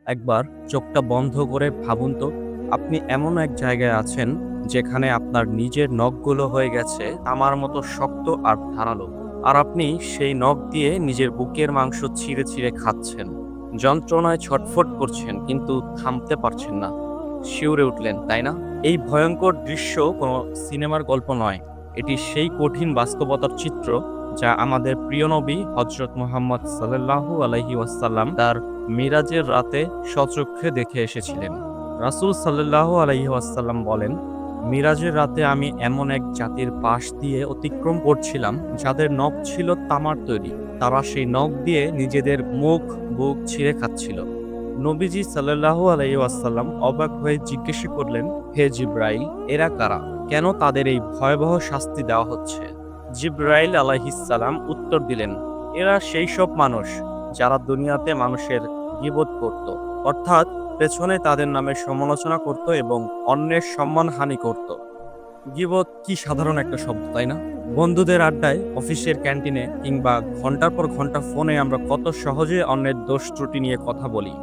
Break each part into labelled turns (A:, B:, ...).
A: একবার চোখটা বন্ধ করে ভাবুন তো, আপনি এমন এক জায়গায় আছেন যেখানে আপনার নিজের নখগুলো হয়ে গেছে আমার মতো শক্ত আর ধারালো। আর আপনি সেই নখ দিয়ে নিজের বুকের মাংস ছিঁড়ে ছিঁড়ে খাচ্ছেন। যন্ত্রণায় ছটফট করছেন কিন্তু থামতে পারছেন না। শিউরে উঠলেন, তাই না? এই ভয়ঙ্কর দৃশ্য কোনো সিনেমার গল্প নয়। এটি সেই কঠিন বাস্তবতার চিত্র যা আমাদের প্রিয় নবী হযরত মুহাম্মদ সাল্লাল্লাহু আলাইহি ওয়াসাল্লাম তার মিরাজের রাতে স্বচক্ষে দেখে এসেছিলেন। রাসূল সাল্লাল্লাহু আলাইহি ওয়াসাল্লাম বলেন, মিরাজের রাতে আমি এমন এক জাতির পাশ দিয়ে অতিক্রম করছিলাম যাদের নখ ছিল তামার তৈরি। তারা সেই নখ দিয়ে নিজেদের মুখ বুক ছিঁড়ে খাচ্ছিল। নবীজি সাল্লাল্লাহু আলাইহি ওয়াসাল্লাম অবাক হয়ে জিজ্ঞেস করলেন, হে জিব্রাইল, এরা কারা? কেন তাদের এই ভয়াবহ শাস্তি দেওয়া হচ্ছে? জিব্রাইল আলাইহিস সালাম উত্তর দিলেন, এরা সেই সব মানুষ যারা দুনিয়াতে মানুষের গীবত করত, অর্থাৎ পেছনে তাদের নামে সমালোচনা করত এবং অন্যের সম্মানহানি করত। গীবত কি সাধারণ একটা শব্দ, তাই না? বন্ধুদের আড্ডায়, অফিসের ক্যান্টিনে কিংবা ঘন্টার পর ঘন্টা ফোনে আমরা কত সহজে অন্যের দোষ ত্রুটি নিয়ে কথা বলি।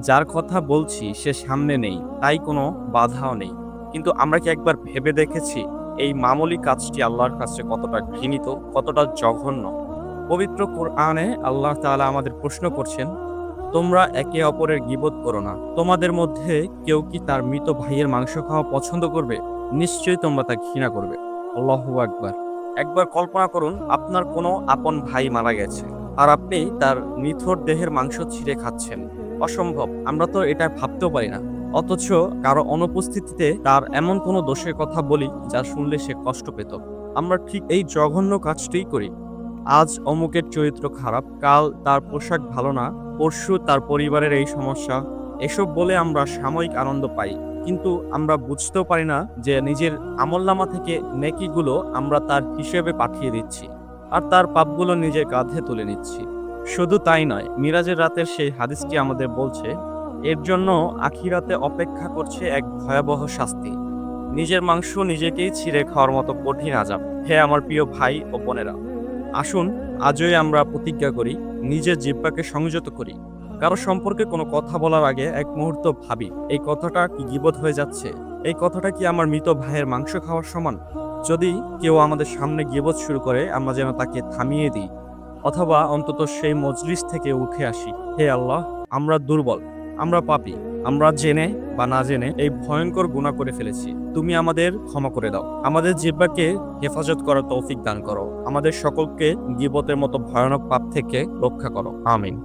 A: যার কথা বলছি সে সামনে নেই, তাই কোনো বাধাও নেই। কিন্তু আমরা কি একবার ভেবে দেখেছি এই মামুলি কাজটি আল্লাহর কাছে কতটা ঘৃণিত, কতটা জঘন্য? পবিত্র কোরআনে আল্লাহ তাআলা আমাদের প্রশ্ন করছেন, তোমরা একে অপরের গীবত করো না। তোমাদের মধ্যে কেউ কি তার মৃত ভাইয়ের মাংস খাওয়া পছন্দ করবে? নিশ্চয়ই তোমরা তা ঘৃণা করবে। আল্লাহু আকবার। একবার কল্পনা করুন, আপনার কোনো আপন ভাই মারা গেছে আর আপনি তার নিথর দেহের মাংস ছিঁড়ে খাচ্ছেন। অসম্ভব, আমরা তো এটা ভাবতেও পারি না। অথচ কারো অনুপস্থিতিতে তার এমন কোনো দোষের কথা বলি যা শুনলে সে কষ্ট পেত। আমরা ঠিক এই জঘন্য কাজটিই করি। আজ অমুকের চরিত্র খারাপ, কাল তার পোশাক ভালো না, পরশু তার পরিবারের এই সমস্যা। এসব বলে আমরা সাময়িক আনন্দ পাই, কিন্তু আমরা বুঝতেও পারি না যে নিজের আমলনামা থেকে নেকিগুলো আমরা তার হিসেবে পাঠিয়ে দিচ্ছি আর তার পাপগুলো নিজের কাঁধে তুলে নিচ্ছি। শুধু তাই নয়, মিরাজের রাতের সেই হাদিসটি আমাদের বলছে এর জন্য আখিরাতে অপেক্ষা করছে এক ভয়াবহ শাস্তি। নিজের মাংস নিজেকেই ছিঁড়ে খাওয়ার মতো কঠিন আযাব। হে আমার প্রিয় ভাই ও বোনেরা, আসুন আজই আমরা প্রতিজ্ঞা করি, নিজের জিহ্বাকে সংযত করি। কারো সম্পর্কে কোনো কথা বলার আগে এক মুহূর্ত ভাবি, এই কথাটা কি গীবত হয়ে যাচ্ছে? এই কথাটা কি আমার মৃত ভাইয়ের মাংস খাওয়ার সমান? যদি কেউ আমাদের সামনে গীবত শুরু করে, আমরা যেন তাকে থামিয়ে দিই, অথবা অন্তত সেই মজলিস থেকে উঠে আসি। হে আল্লাহ, আমরা দুর্বল, আমরা পাপী, আমরা জেনে বা না জেনে এই ভয়ঙ্কর গুনাহ করে ফেলেছি। তুমি আমাদের ক্ষমা করে দাও। আমাদের জিহ্বাকে হেফাজত করার তৌফিক দান করো। আমাদের সকলকে গীবতের মতো ভয়ানক পাপ থেকে রক্ষা করো। আমিন।